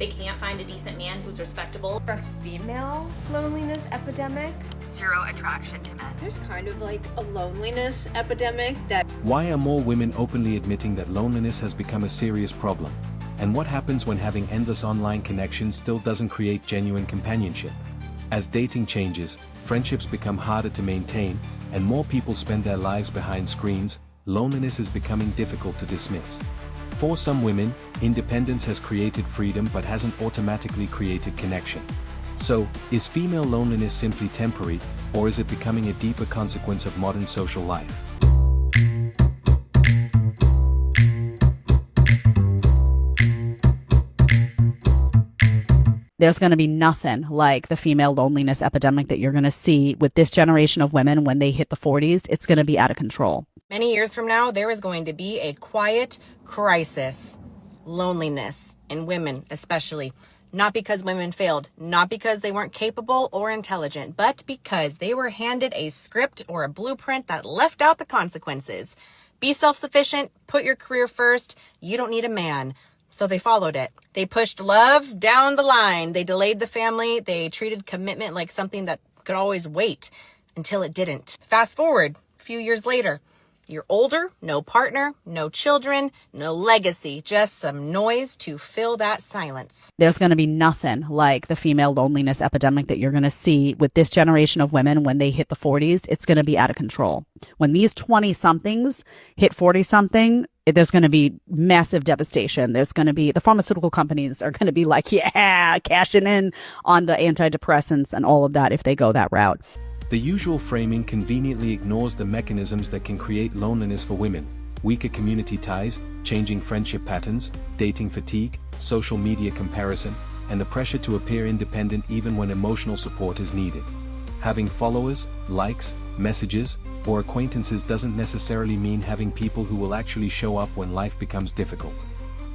They can't find a decent man who's respectable. A female loneliness epidemic. Zero attraction to men. There's kind of like a loneliness epidemic that... Why are more women openly admitting that loneliness has become a serious problem? And what happens when having endless online connections still doesn't create genuine companionship? As dating changes, friendships become harder to maintain, and more people spend their lives behind screens, loneliness is becoming difficult to dismiss. For some women, independence has created freedom but hasn't automatically created connection. So, is female loneliness simply temporary, or is it becoming a deeper consequence of modern social life? There's going to be nothing like the female loneliness epidemic that you're going to see with this generation of women when they hit the 40s. It's going to be out of control. Many years from now, there is going to be a quiet crisis, loneliness in women especially. Not because women failed, not because they weren't capable or intelligent, but because they were handed a script or a blueprint that left out the consequences. Be self-sufficient, put your career first, you don't need a man. So they followed it. They pushed love down the line. They delayed the family. They treated commitment like something that could always wait until it didn't. Fast forward a few years later. You're older, no partner, no children, no legacy, just some noise to fill that silence. There's going to be nothing like the female loneliness epidemic that you're going to see with this generation of women when they hit the 40s. It's going to be out of control. When these 20-somethings hit 40-something, there's going to be massive devastation. There's going to be, the pharmaceutical companies are going to be like, yeah, cashing in on the antidepressants and all of that if they go that route. The usual framing conveniently ignores the mechanisms that can create loneliness for women: weaker community ties, changing friendship patterns, dating fatigue, social media comparison, and the pressure to appear independent even when emotional support is needed. Having followers, likes, messages, or acquaintances doesn't necessarily mean having people who will actually show up when life becomes difficult.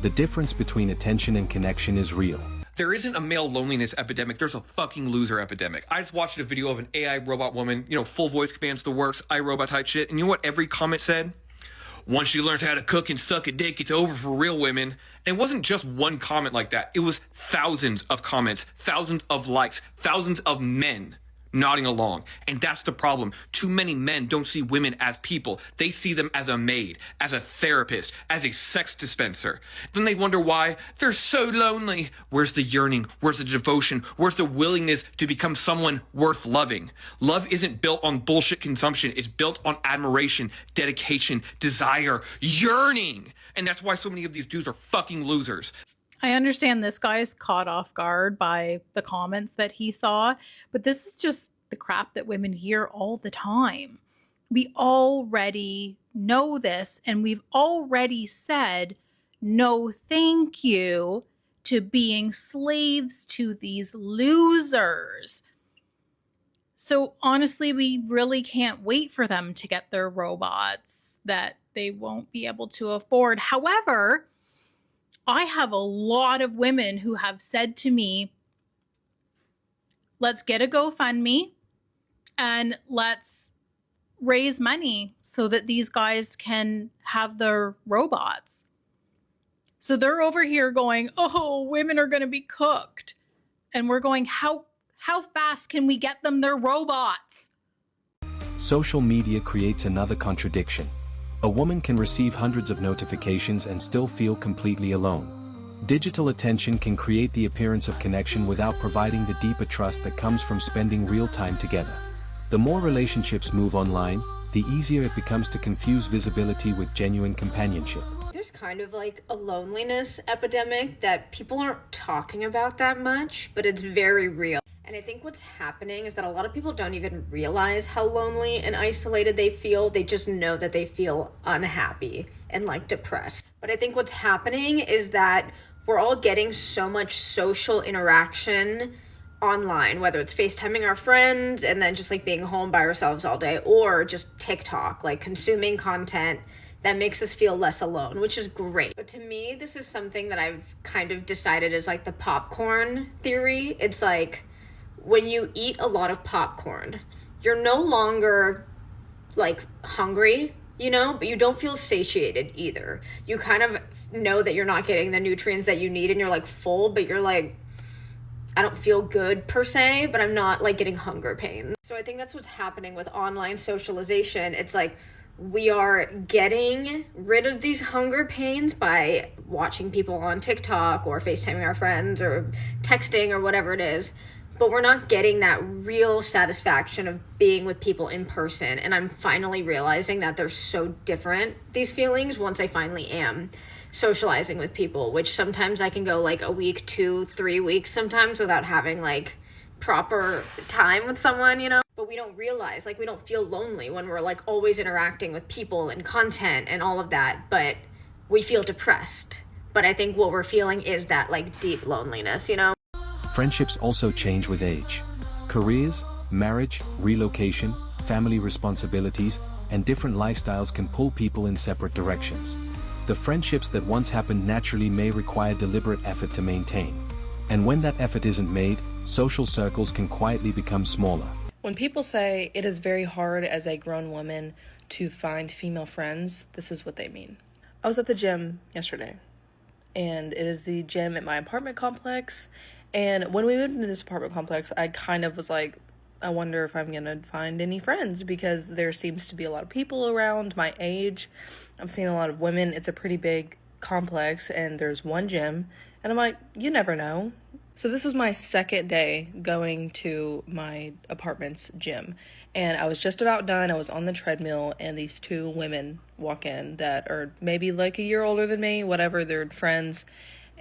The difference between attention and connection is real. There isn't a male loneliness epidemic, there's a fucking loser epidemic. I just watched a video of an AI robot woman, full voice commands, the works, iRobot type shit, and you know what every comment said? Once she learns how to cook and suck a dick, it's over for real women. And it wasn't just one comment like that, it was thousands of comments, thousands of likes, thousands of men nodding along. And that's the problem. Too many men don't see women as people. They see them as a maid, as a therapist, as a sex dispenser. Then they wonder why they're so lonely. Where's the yearning? Where's the devotion? Where's the willingness to become someone worth loving? Love isn't built on bullshit consumption. It's built on admiration, dedication, desire, yearning. And that's why so many of these dudes are fucking losers. I understand this guy's caught off guard by the comments that he saw, but this is just the crap that women hear all the time. We already know this, and we've already said no thank you to being slaves to these losers. So honestly, we really can't wait for them to get their robots that they won't be able to afford. However, I have a lot of women who have said to me, let's get a GoFundMe and let's raise money so that these guys can have their robots. So they're over here going, oh, women are going to be cooked. And we're going, how fast can we get them their robots? Social media creates another contradiction. A woman can receive hundreds of notifications and still feel completely alone. Digital attention can create the appearance of connection without providing the deeper trust that comes from spending real time together. The more relationships move online, the easier it becomes to confuse visibility with genuine companionship. There's kind of like a loneliness epidemic that people aren't talking about that much, but it's very real. And I think what's happening is that a lot of people don't even realize how lonely and isolated they feel. They just know that they feel unhappy and like depressed. But I think what's happening is that we're all getting so much social interaction online, whether it's FaceTiming our friends and then just like being home by ourselves all day, or just TikTok, like consuming content that makes us feel less alone, which is great. But to me, this is something that I've kind of decided is like the popcorn theory. It's like, when you eat a lot of popcorn, you're no longer like hungry, but you don't feel satiated either. You kind of know that you're not getting the nutrients that you need and you're like full, but you're like, I don't feel good per se, but I'm not like getting hunger pains. So I think that's what's happening with online socialization. It's like we are getting rid of these hunger pains by watching people on TikTok or FaceTiming our friends or texting or whatever it is, but we're not getting that real satisfaction of being with people in person. And I'm finally realizing that they're so different, these feelings, once I finally am socializing with people, which sometimes I can go like a week, 2-3 weeks sometimes without having like proper time with someone, you know? But we don't realize, like, we don't feel lonely when we're like always interacting with people and content and all of that, but we feel depressed. But I think what we're feeling is that like deep loneliness, you know? Friendships also change with age. Careers, marriage, relocation, family responsibilities, and different lifestyles can pull people in separate directions. The friendships that once happened naturally may require deliberate effort to maintain. And when that effort isn't made, social circles can quietly become smaller. When people say it is very hard as a grown woman to find female friends, this is what they mean. I was at the gym yesterday, and it is the gym at my apartment complex. And when we moved into this apartment complex, I kind of was like, I wonder if I'm gonna find any friends, because there seems to be a lot of people around my age. I'm seeing a lot of women. It's a pretty big complex, and there's one gym, and I'm like, you never know. So this was my second day going to my apartment's gym, and I was just about done. I was on the treadmill, and these two women walk in that are maybe like a year older than me, whatever, they're friends,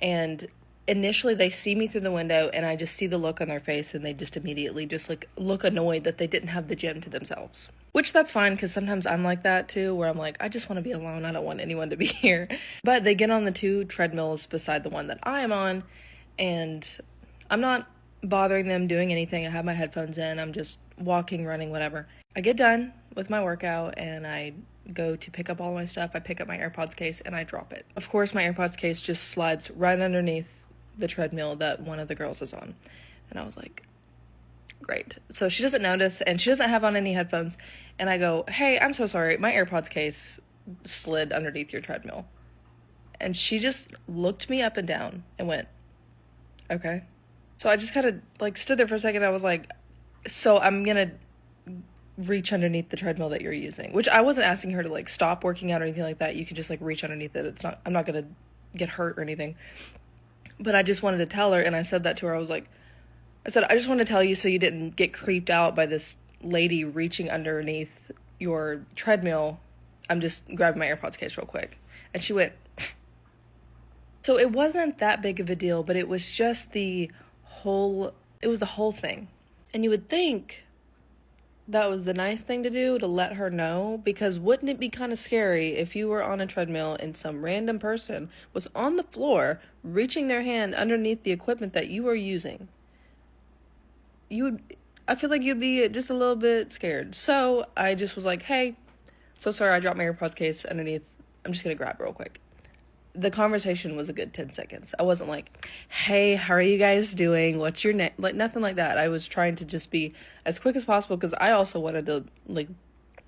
and initially they see me through the window, and I just see the look on their face, and they just immediately just like look annoyed that they didn't have the gym to themselves. Which that's fine, because sometimes I'm like that too, where I'm like, I just want to be alone. I don't want anyone to be here. But they get on the two treadmills beside the one that I am on, and I'm not bothering them doing anything. I have my headphones in. I'm just walking, running, whatever. I get done with my workout, and I go to pick up all my stuff. I pick up my AirPods case, and I drop it. Of course, my AirPods case just slides right underneath the treadmill that one of the girls is on. And I was like, great. So she doesn't notice, and she doesn't have on any headphones. And I go, hey, I'm so sorry. My AirPods case slid underneath your treadmill. And she just looked me up and down and went, okay. So I just kind of like stood there for a second. I was like, so I'm going to reach underneath the treadmill that you're using, which I wasn't asking her to like stop working out or anything like that. You could just like reach underneath it. I'm not going to get hurt or anything. But I just wanted to tell her, and I said that to her. I said, I just want to tell you so you didn't get creeped out by this lady reaching underneath your treadmill. I'm just grabbing my AirPods case real quick. And she went. So it wasn't that big of a deal, but it was just the whole thing. And you would think that was the nice thing to do, to let her know, because wouldn't it be kind of scary if you were on a treadmill and some random person was on the floor reaching their hand underneath the equipment that you were using? I feel like you'd be just a little bit scared. So I just was like, hey, so sorry, I dropped my AirPods case underneath. I'm just going to grab it real quick. The conversation was a good 10 seconds. I wasn't like, hey, how are you guys doing? What's your name? Like, nothing like that. I was trying to just be as quick as possible, because I also wanted to like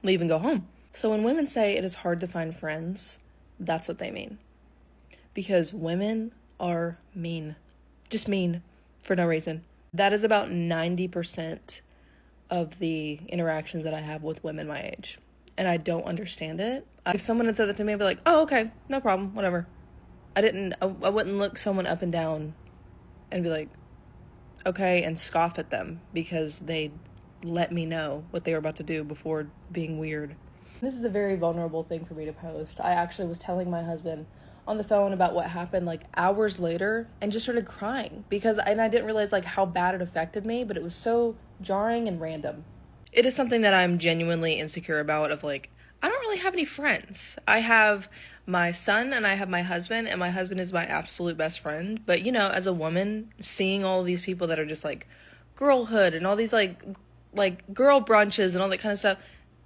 leave and go home. So when women say it is hard to find friends, that's what they mean. Because women are mean. Just mean for no reason. That is about 90% of the interactions that I have with women my age. And I don't understand it. If someone had said that to me, I'd be like, oh, okay, no problem, whatever. I wouldn't look someone up and down and be like, okay, and scoff at them because they let me know what they were about to do before being weird. This is a very vulnerable thing for me to post. I actually was telling my husband on the phone about what happened like hours later and just started crying because I didn't realize like how bad it affected me, but it was so jarring and random. It is something that I'm genuinely insecure about, of like, I don't really have any friends. I have my son and I have my husband, and my husband is my absolute best friend. But, you know, as a woman, seeing all these people that are just like girlhood and all these like girl brunches and all that kind of stuff,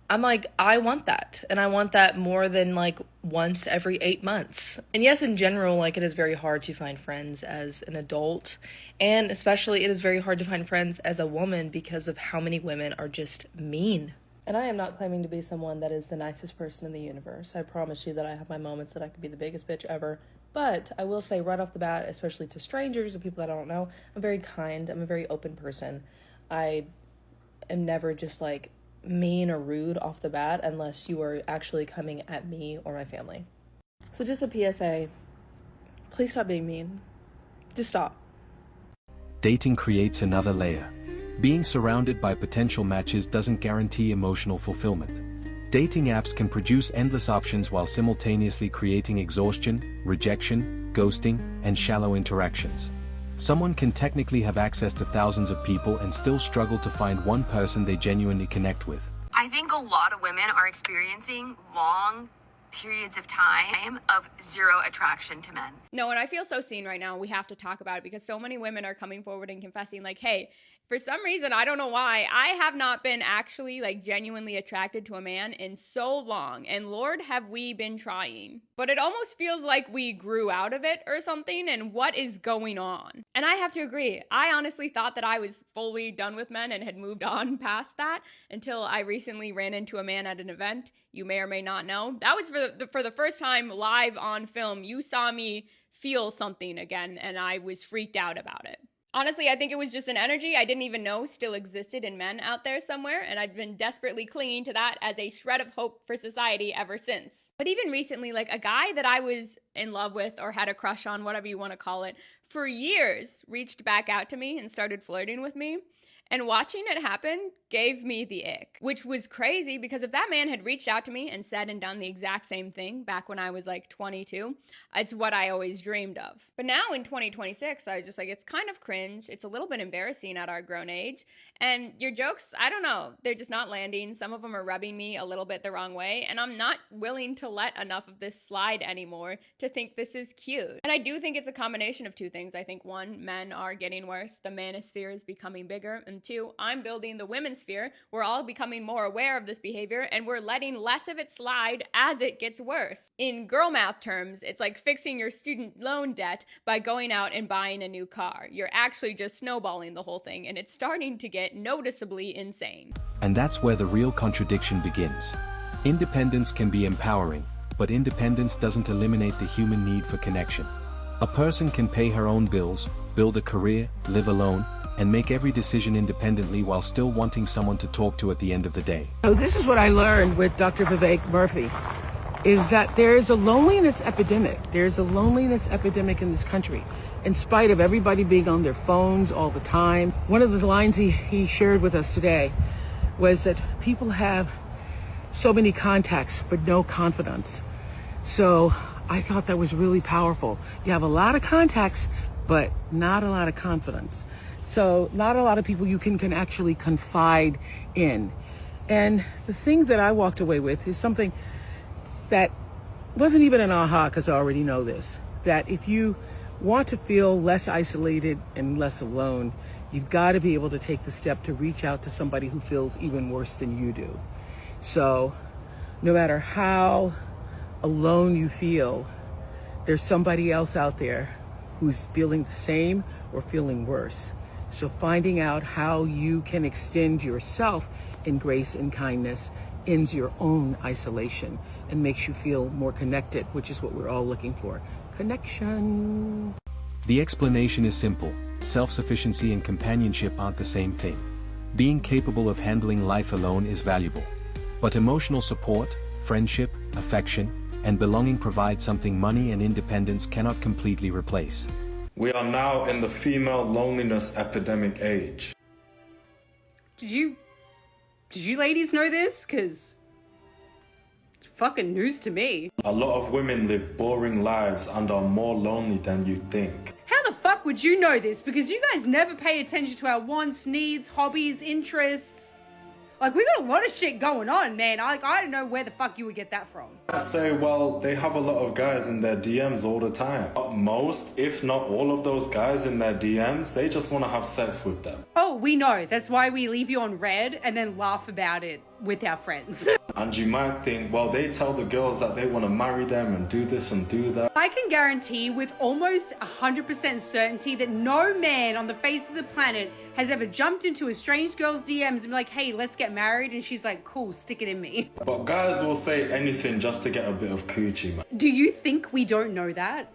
I'm like, I want that. And I want that more than like once every 8 months. And yes, in general, like it is very hard to find friends as an adult. And especially it is very hard to find friends as a woman because of how many women are just mean. And I am not claiming to be someone that is the nicest person in the universe. I promise you that I have my moments that I could be the biggest bitch ever. But I will say right off the bat, especially to strangers or people that I don't know, I'm very kind. I'm a very open person. I am never just like mean or rude off the bat unless you are actually coming at me or my family. So just a PSA, please stop being mean. Just stop. Dating creates another layer. Being surrounded by potential matches doesn't guarantee emotional fulfillment. Dating apps can produce endless options while simultaneously creating exhaustion, rejection, ghosting, and shallow interactions. Someone can technically have access to thousands of people and still struggle to find one person they genuinely connect with. I think a lot of women are experiencing long periods of time of zero attraction to men. No, and I feel so seen right now. We have to talk about it because so many women are coming forward and confessing like, hey, for some reason, I don't know why, I have not been actually like genuinely attracted to a man in so long. And Lord, have we been trying. But it almost feels like we grew out of it or something. And what is going on? And I have to agree. I honestly thought that I was fully done with men and had moved on past that until I recently ran into a man at an event. You may or may not know. That was for the first time live on film. You saw me feel something again and I was freaked out about it. Honestly, I think it was just an energy I didn't even know still existed in men out there somewhere, and I've been desperately clinging to that as a shred of hope for society ever since. But even recently, like a guy that I was in love with or had a crush on, whatever you want to call it, for years reached back out to me and started flirting with me. And watching it happen gave me the ick, which was crazy because if that man had reached out to me and said and done the exact same thing back when I was like 22, it's what I always dreamed of. But now in 2026, I was just like, it's kind of cringe. It's a little bit embarrassing at our grown age. And your jokes, I don't know, they're just not landing. Some of them are rubbing me a little bit the wrong way. And I'm not willing to let enough of this slide anymore to think this is cute. And I do think it's a combination of two things. I think one, men are getting worse. The manosphere is becoming bigger. And two, I'm building the women's sphere. We're all becoming more aware of this behavior and we're letting less of it slide as it gets worse. In girl math terms, it's like fixing your student loan debt by going out and buying a new car. You're actually just snowballing the whole thing and it's starting to get noticeably insane. And that's where the real contradiction begins. Independence can be empowering, but independence doesn't eliminate the human need for connection. A person can pay her own bills, build a career, live alone, and make every decision independently while still wanting someone to talk to at the end of the day. So this is what I learned with Dr. Vivek Murthy, is that there is a loneliness epidemic. There's a loneliness epidemic in this country, in spite of everybody being on their phones all the time. One of the lines he shared with us today was that people have so many contacts, but no confidence. So I thought that was really powerful. You have a lot of contacts, but not a lot of confidence. So not a lot of people you can actually confide in. And the thing that I walked away with is something that wasn't even an aha, because I already know this, that if you want to feel less isolated and less alone, you've got to be able to take the step to reach out to somebody who feels even worse than you do. So no matter how alone you feel, there's somebody else out there who's feeling the same or feeling worse. So finding out how you can extend yourself in grace and kindness ends your own isolation and makes you feel more connected, which is what we're all looking for. Connection. The explanation is simple. Self-sufficiency and companionship aren't the same thing. Being capable of handling life alone is valuable. But emotional support, friendship, affection, and belonging provide something money and independence cannot completely replace. We are now in the female loneliness epidemic age. Did you ladies know this? Because it's fucking news to me. A lot of women live boring lives and are more lonely than you think. How the fuck would you know this? Because you guys never pay attention to our wants, needs, hobbies, interests. Like, we got a lot of shit going on, man. I don't know where the fuck you would get that from. I say, well, they have a lot of guys in their DMs all the time. But most, if not all of those guys in their DMs, they just want to have sex with them. Oh, we know. That's why we leave you on red and then laugh about it with our friends. And you might think, well, they tell the girls that they want to marry them and do this and do that. I can guarantee with almost 100% certainty that no man on the face of the planet has ever jumped into a strange girl's DMs and be like, hey, let's get married. And she's like, cool, stick it in me. But guys will say anything just to get a bit of coochie, man. Do you think we don't know that?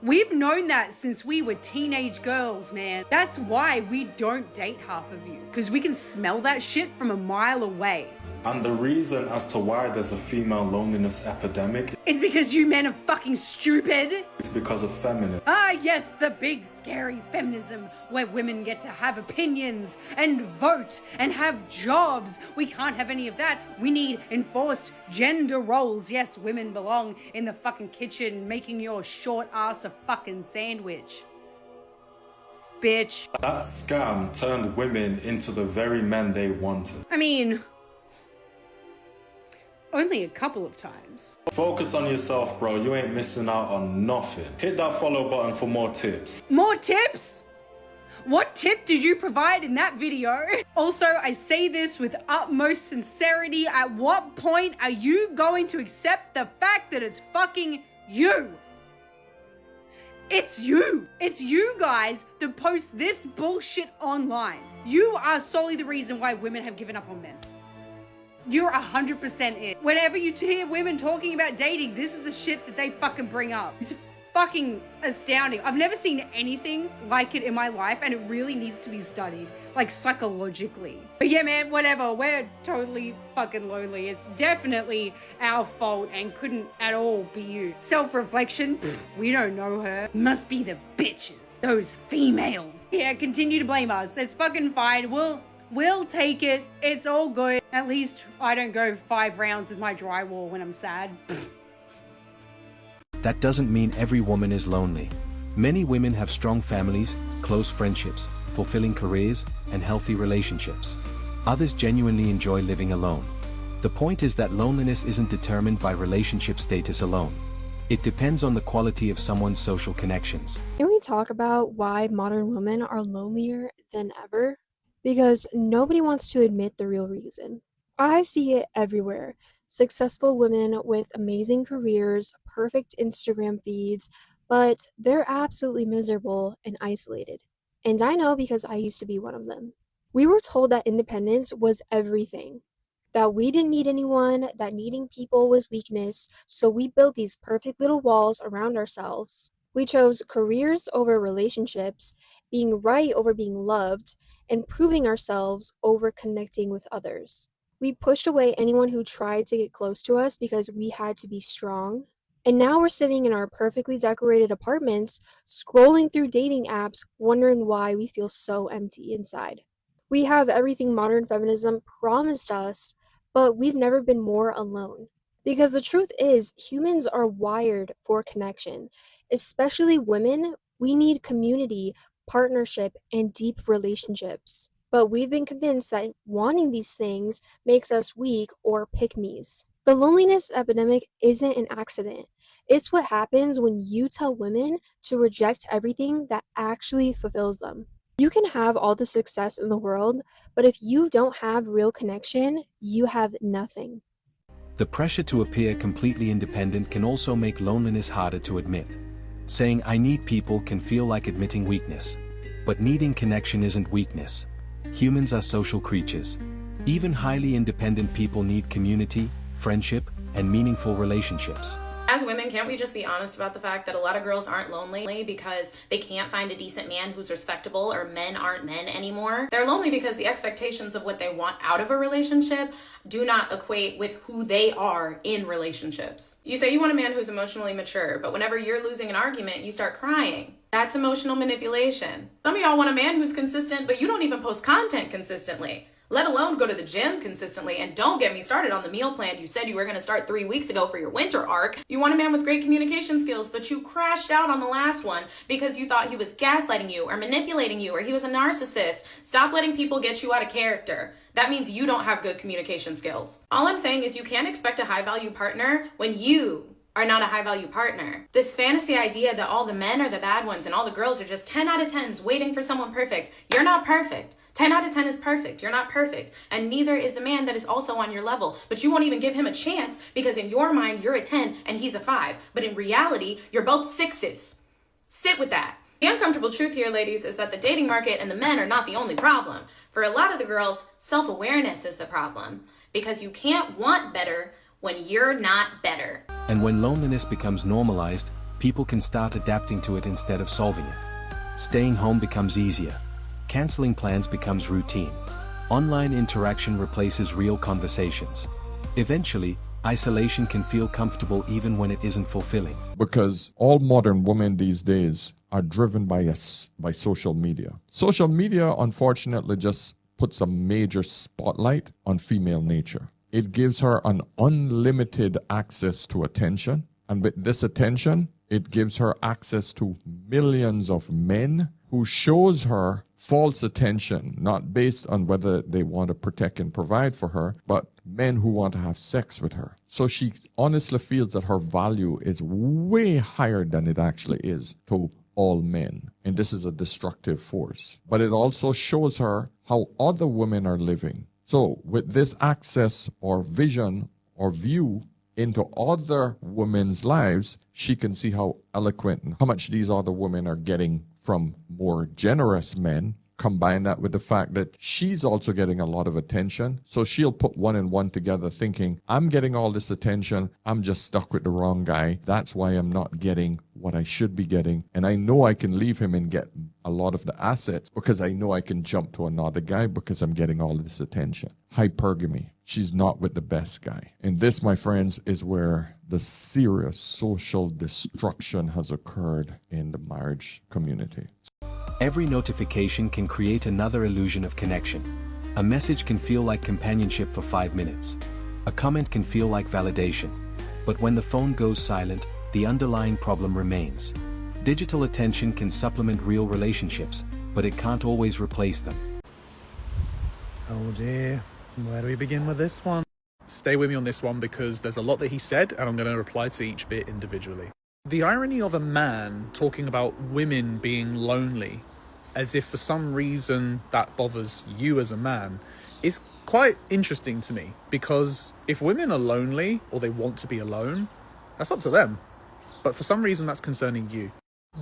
We've known that since we were teenage girls, man. That's why we don't date half of you, because we can smell that shit from a mile away. And the reason as to why there's a female loneliness epidemic is because you men are fucking stupid. It's because of feminism. Ah, yes, the big scary feminism where women get to have opinions and vote and have jobs. We can't have any of that. We need enforced gender roles. Yes, women belong in the fucking kitchen making your short ass a fucking sandwich. Bitch. That scam turned women into the very men they wanted. I mean, only a couple of times. Focus on yourself, bro. You ain't missing out on nothing. Hit that follow button for more tips. More tips? What tip did you provide in that video? Also, I say this with utmost sincerity. At what point are you going to accept the fact that it's fucking you? It's you. It's you guys that post this bullshit online. You are solely the reason why women have given up on men. You're 100% it. Whenever you hear women talking about dating, this is the shit that they fucking bring up. It's fucking astounding. I've never seen anything like it in my life, and it really needs to be studied, like psychologically. But yeah, man, whatever. We're totally fucking lonely. It's definitely our fault and couldn't at all be you. Self-reflection, we don't know her. Must be the bitches, those females. Yeah, continue to blame us. It's fucking fine. We'll take it. It's all good. At least I don't go 5 rounds with my drywall when I'm sad. That doesn't mean every woman is lonely. Many women have strong families, close friendships, fulfilling careers, and healthy relationships. Others genuinely enjoy living alone. The point is that loneliness isn't determined by relationship status alone. It depends on the quality of someone's social connections. Can we talk about why modern women are lonelier than ever? Because nobody wants to admit the real reason. I see it everywhere. Successful women with amazing careers, perfect Instagram feeds, but they're absolutely miserable and isolated. And I know because I used to be one of them. We were told that independence was everything, that we didn't need anyone, that needing people was weakness, so we built these perfect little walls around ourselves. We chose careers over relationships, being right over being loved, and proving ourselves over connecting with others. We pushed away anyone who tried to get close to us because we had to be strong. And now we're sitting in our perfectly decorated apartments, scrolling through dating apps, wondering why we feel so empty inside. We have everything modern feminism promised us, but we've never been more alone. Because the truth is, humans are wired for connection. Especially women, we need community, partnership, and deep relationships. But we've been convinced that wanting these things makes us weak or pick-me's. The loneliness epidemic isn't an accident. It's what happens when you tell women to reject everything that actually fulfills them. You can have all the success in the world, but if you don't have real connection, you have nothing. The pressure to appear completely independent can also make loneliness harder to admit. Saying "I need people" can feel like admitting weakness. But needing connection isn't weakness. Humans are social creatures. Even highly independent people need community, friendship, and meaningful relationships. As women, can't we just be honest about the fact that a lot of girls aren't lonely because they can't find a decent man who's respectable, or men aren't men anymore? They're lonely because the expectations of what they want out of a relationship do not equate with who they are in relationships. You say you want a man who's emotionally mature, but whenever you're losing an argument, you start crying. That's emotional manipulation. Some of y'all want a man who's consistent, but you don't even post content consistently, let alone go to the gym consistently. And don't get me started on the meal plan you said you were going to start 3 weeks ago for your winter arc. You want a man with great communication skills, but you crashed out on the last one because you thought he was gaslighting you or manipulating you or he was a narcissist. Stop letting people get you out of character. That means you don't have good communication skills. All I'm saying is you can't expect a high-value partner when you are not a high-value partner. This fantasy idea that all the men are the bad ones and all the girls are just 10 out of 10s waiting for someone perfect. You're not perfect. 10 out of 10 is perfect. You're not perfect. And neither is the man that is also on your level. But you won't even give him a chance because in your mind, you're a 10 and he's a 5. But in reality, you're both 6s. Sit with that. The uncomfortable truth here, ladies, is that the dating market and the men are not the only problem. For a lot of the girls, self-awareness is the problem. Because you can't want better when you're not better. And when loneliness becomes normalized, people can start adapting to it instead of solving it. Staying home becomes easier. Canceling plans becomes routine. Online interaction replaces real conversations. Eventually, isolation can feel comfortable even when it isn't fulfilling. Because all modern women these days are driven by social media. Social media, unfortunately, just puts a major spotlight on female nature. It gives her an unlimited access to attention. And with this attention, it gives her access to millions of men who shows her false attention, not based on whether they want to protect and provide for her, but men who want to have sex with her. So she honestly feels that her value is way higher than it actually is to all men. And this is a destructive force. But it also shows her how other women are living. So with this access or vision or view into other women's lives, she can see how eloquent and how much these other women are getting from more generous men. Combine that with the fact that she's also getting a lot of attention. So she'll put one and one together thinking, I'm getting all this attention. I'm just stuck with the wrong guy. That's why I'm not getting what I should be getting. And I know I can leave him and get a lot of the assets because I know I can jump to another guy because I'm getting all this attention. Hypergamy. She's not with the best guy. And this, my friends, is where the serious social destruction has occurred in the marriage community. Every notification can create another illusion of connection. A message can feel like companionship for 5 minutes. A comment can feel like validation. But when the phone goes silent, the underlying problem remains. Digital attention can supplement real relationships, but it can't always replace them. Oh dear, where do we begin with this one? Stay with me on this one because there's a lot that he said and I'm going to reply to each bit individually. The irony of a man talking about women being lonely as if for some reason that bothers you as a man is quite interesting to me, because if women are lonely or they want to be alone, that's up to them. But for some reason that's concerning you.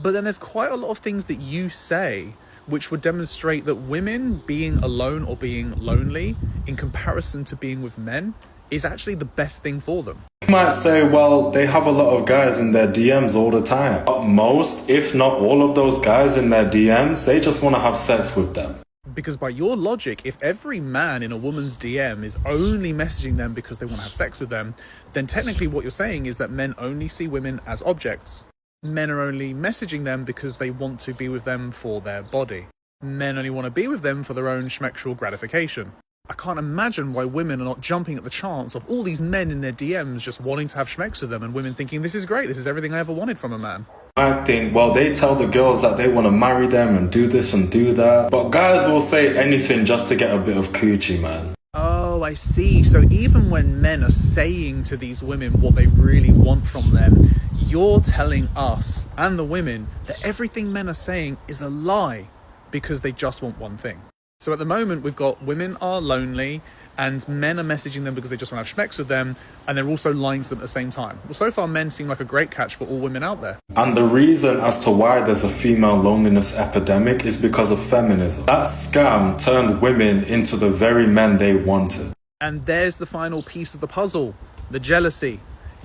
But then there's quite a lot of things that you say which would demonstrate that women being alone or being lonely in comparison to being with men is actually the best thing for them. You might say, well, they have a lot of guys in their DMs all the time. But most, if not all of those guys in their DMs, they just want to have sex with them. Because by your logic, if every man in a woman's DM is only messaging them because they want to have sex with them, then technically what you're saying is that men only see women as objects. Men are only messaging them because they want to be with them for their body. Men only want to be with them for their own schmexual gratification. I can't imagine why women are not jumping at the chance of all these men in their DMs just wanting to have schmex with them, and women thinking, this is great, this is everything I ever wanted from a man. I think, well, they tell the girls that they want to marry them and do this and do that. But guys will say anything just to get a bit of coochie, man. Oh, I see. So even when men are saying to these women what they really want from them, you're telling us and the women that everything men are saying is a lie because they just want one thing. So at the moment, we've got women are lonely and men are messaging them because they just want to have schmex with them, and they're also lying to them at the same time. Well, so far, men seem like a great catch for all women out there. And the reason as to why there's a female loneliness epidemic is because of feminism. That scam turned women into the very men they wanted. And there's the final piece of the puzzle, the jealousy.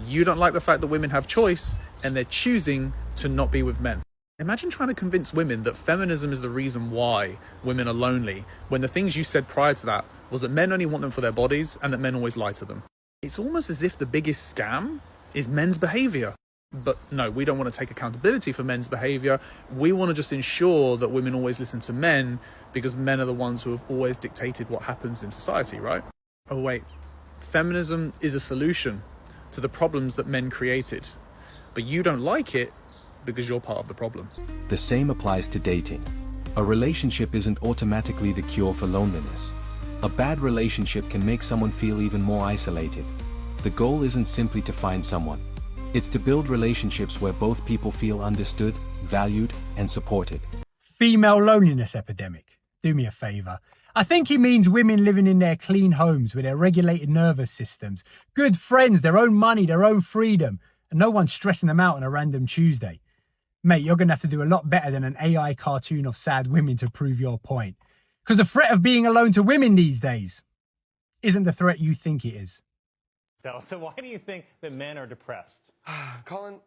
You don't like the fact that women have choice, and they're choosing to not be with men. Imagine trying to convince women that feminism is the reason why women are lonely, when the things you said prior to that was that men only want them for their bodies and that men always lie to them. It's almost as if the biggest scam is men's behavior. But no, we don't want to take accountability for men's behavior. We want to just ensure that women always listen to men because men are the ones who have always dictated what happens in society, right? Oh wait, feminism is a solution to the problems that men created, but you don't like it because you're part of the problem. The same applies to dating. A relationship isn't automatically the cure for loneliness. A bad relationship can make someone feel even more isolated. The goal isn't simply to find someone. It's to build relationships where both people feel understood, valued, and supported. Female loneliness epidemic. Do me a favour. I think he means women living in their clean homes with their regulated nervous systems, good friends, their own money, their own freedom, and no one stressing them out on a random Tuesday. Mate, you're going to have to do a lot better than an AI cartoon of sad women to prove your point. Because the threat of being alone to women these days isn't the threat you think it is. So why do you think that men are depressed? Colin,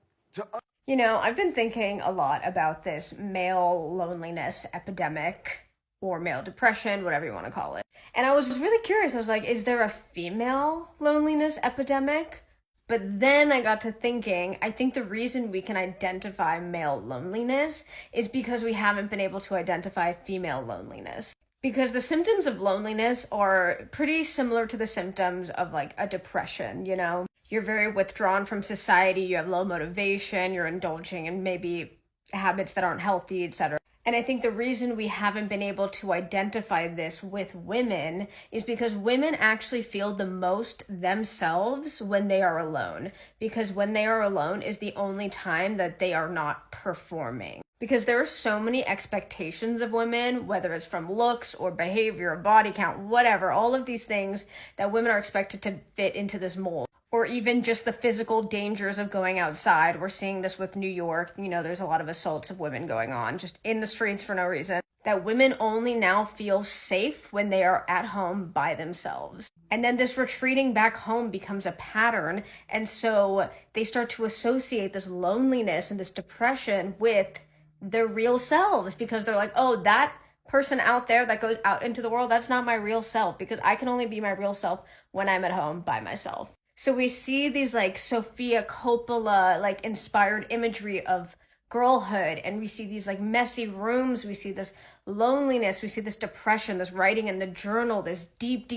You know, I've been thinking a lot about this male loneliness epidemic or male depression, whatever you want to call it. And I was really curious. I was like, is there a female loneliness epidemic? But then I got to thinking, I think the reason we can identify male loneliness is because we haven't been able to identify female loneliness. Because the symptoms of loneliness are pretty similar to the symptoms of like a depression, you know? You're very withdrawn from society, you have low motivation, you're indulging in maybe habits that aren't healthy, etc. And I think the reason we haven't been able to identify this with women is because women actually feel the most themselves when they are alone. Because when they are alone is the only time that they are not performing. Because there are so many expectations of women, whether it's from looks or behavior or body count, whatever, all of these things that women are expected to fit into this mold. Or even just the physical dangers of going outside. We're seeing this with New York. You know, there's a lot of assaults of women going on just in the streets for no reason. That women only now feel safe when they are at home by themselves. And then this retreating back home becomes a pattern. And so they start to associate this loneliness and this depression with their real selves because they're like, oh, that person out there that goes out into the world, that's not my real self because I can only be my real self when I'm at home by myself. So we see these like Sofia Coppola like inspired imagery of girlhood, and we see these like messy rooms, we see this loneliness, we see this depression, this writing in the journal, this deep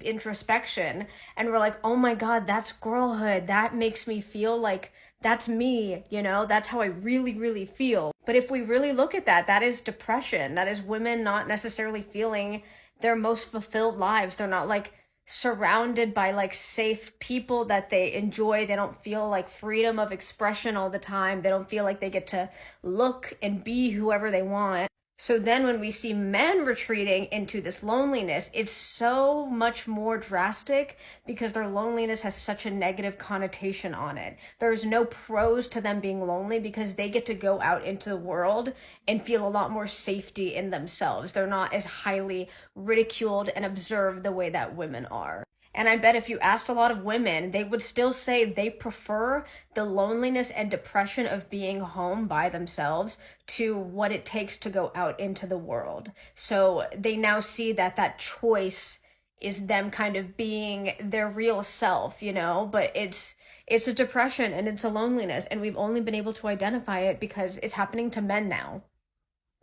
introspection, and we're like, oh my god, that's girlhood. That makes me feel like that's me, you know, that's how I really feel. But if we really look at that, that is depression. That is women not necessarily feeling their most fulfilled lives. They're not like surrounded by like safe people that they enjoy. They don't feel like freedom of expression all the time. They don't feel like they get to look and be whoever they want. So then when we see men retreating into this loneliness, it's so much more drastic because their loneliness has such a negative connotation on it. There's no pros to them being lonely because they get to go out into the world and feel a lot more safety in themselves. They're not as highly ridiculed and observed the way that women are. And I bet if you asked a lot of women, they would still say they prefer the loneliness and depression of being home by themselves to what it takes to go out into the world. So they now see that that choice is them kind of being their real self, you know, but it's a depression and it's a loneliness, and we've only been able to identify it because it's happening to men now.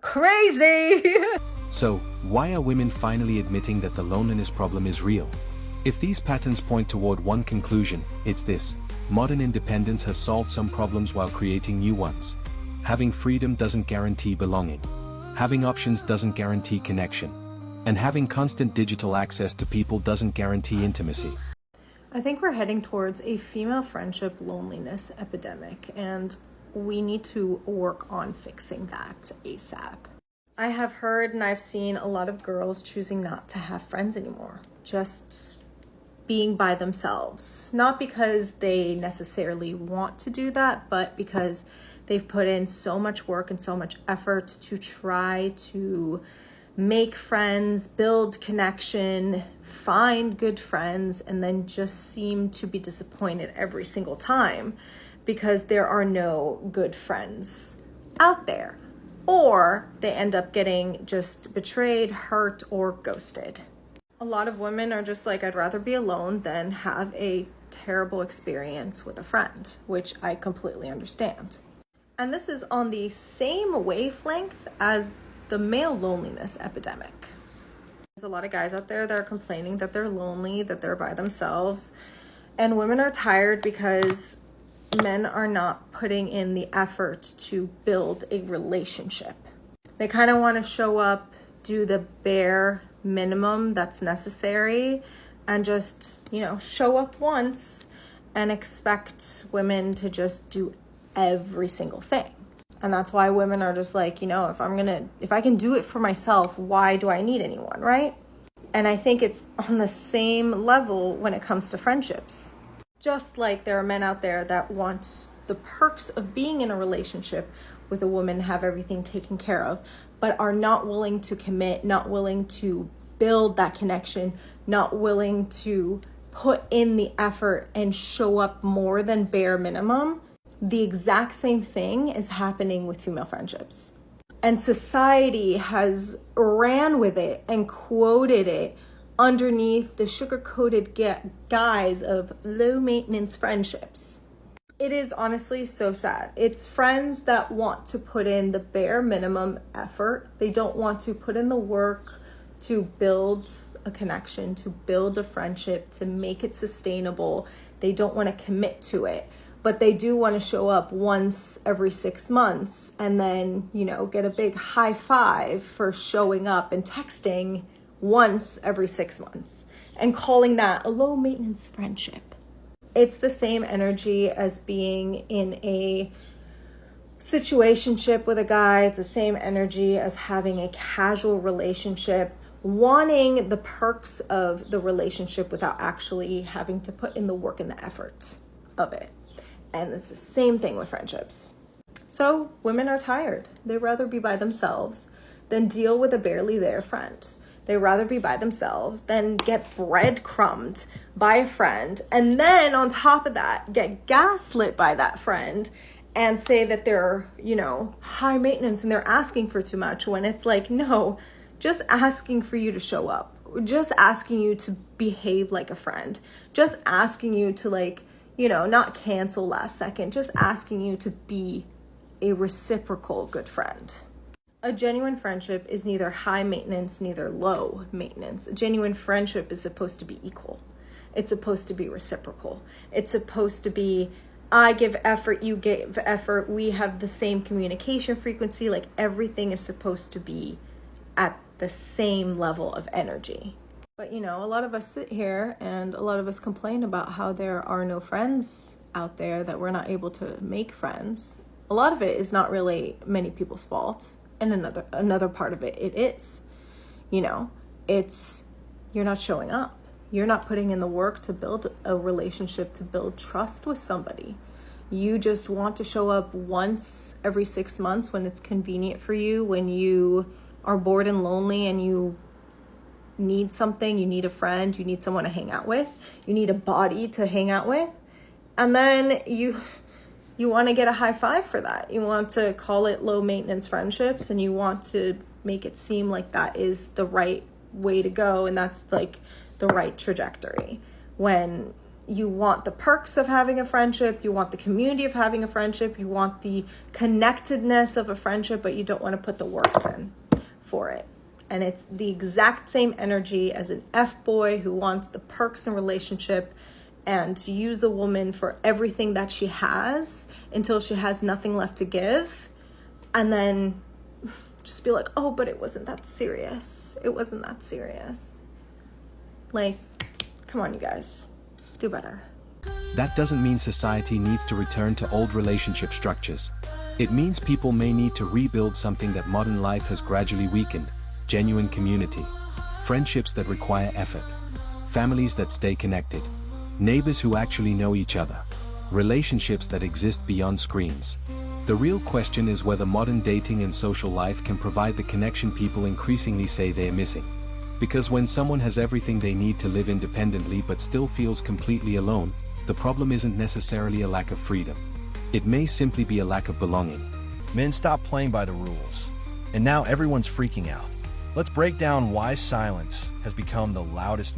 Crazy! So, why are women finally admitting that the loneliness problem is real? If these patterns point toward one conclusion, it's this: modern independence has solved some problems while creating new ones. Having freedom doesn't guarantee belonging. Having options doesn't guarantee connection. And having constant digital access to people doesn't guarantee intimacy. I think we're heading towards a female friendship loneliness epidemic, and we need to work on fixing that ASAP. I have heard and I've seen a lot of girls choosing not to have friends anymore. Just being by themselves, not because they necessarily want to do that, but because they've put in so much work and so much effort to try to make friends, build connection, find good friends, and then just seem to be disappointed every single time because there are no good friends out there, or they end up getting just betrayed, hurt, or ghosted. A lot of women are just like, I'd rather be alone than have a terrible experience with a friend, which I completely understand. And this is on the same wavelength as the male loneliness epidemic. There's a lot of guys out there that are complaining that they're lonely, that they're by themselves, and women are tired because men are not putting in the effort to build a relationship. They kind of want to show up, do the bare minimum that's necessary, and just, you know, show up once and expect women to just do every single thing. And that's why women are just like, you know, if I can do it for myself, why do I need anyone, right? And I think it's on the same level when it comes to friendships. Just like there are men out there that want the perks of being in a relationship with a woman, have everything taken care of, but are not willing to commit, not willing to build that connection, not willing to put in the effort and show up more than bare minimum. The exact same thing is happening with female friendships. And society has ran with it and quoted it underneath the sugar-coated guise of low-maintenance friendships. It is honestly so sad. It's friends that want to put in the bare minimum effort. They don't want to put in the work to build a connection, to build a friendship, to make it sustainable. They don't want to commit to it, but they do want to show up once every 6 months and then, get a big high five for showing up and texting once every 6 months and calling that a low maintenance friendship. It's the same energy as being in a situationship with a guy. It's the same energy as having a casual relationship, wanting the perks of the relationship without actually having to put in the work and the effort of it. And it's the same thing with friendships. So women are tired. They'd rather be by themselves than deal with a barely there friend. They'd rather be by themselves than get breadcrumbed by a friend. And then on top of that, get gaslit by that friend and say that they're, high maintenance and they're asking for too much, when it's like, no, just asking for you to show up. Just asking you to behave like a friend. Just asking you to not cancel last second. Just asking you to be a reciprocal good friend. A genuine friendship is neither high maintenance, neither low maintenance. A genuine friendship is supposed to be equal. It's supposed to be reciprocal. It's supposed to be, I give effort, you give effort, we have the same communication frequency. Everything is supposed to be at the same level of energy. But a lot of us sit here and a lot of us complain about how there are no friends out there, that we're not able to make friends. A lot of it is not really many people's fault. And another part of it is, it's you're not showing up. You're not putting in the work to build a relationship, to build trust with somebody. You just want to show up once every 6 months when it's convenient for you, when you are bored and lonely and you need something, you need a friend, you need someone to hang out with, you need a body to hang out with. And then you want to get a high five for that. You want to call it low maintenance friendships, and you want to make it seem like that is the right way to go, and that's the right trajectory. When you want the perks of having a friendship, you want the community of having a friendship, you want the connectedness of a friendship, but you don't want to put the works in for it. And it's the exact same energy as an F-boy who wants the perks in relationship and to use a woman for everything that she has until she has nothing left to give. And then just be like, oh, but it wasn't that serious. It wasn't that serious. Come on, you guys. Do better. That doesn't mean society needs to return to old relationship structures. It means people may need to rebuild something that modern life has gradually weakened: genuine community, friendships that require effort, families that stay connected, neighbors who actually know each other, relationships that exist beyond screens. The real question is whether modern dating and social life can provide the connection people increasingly say they are missing. Because when someone has everything they need to live independently but still feels completely alone, the problem isn't necessarily a lack of freedom. It may simply be a lack of belonging. Men stopped playing by the rules, and now everyone's freaking out. Let's break down why silence has become the loudest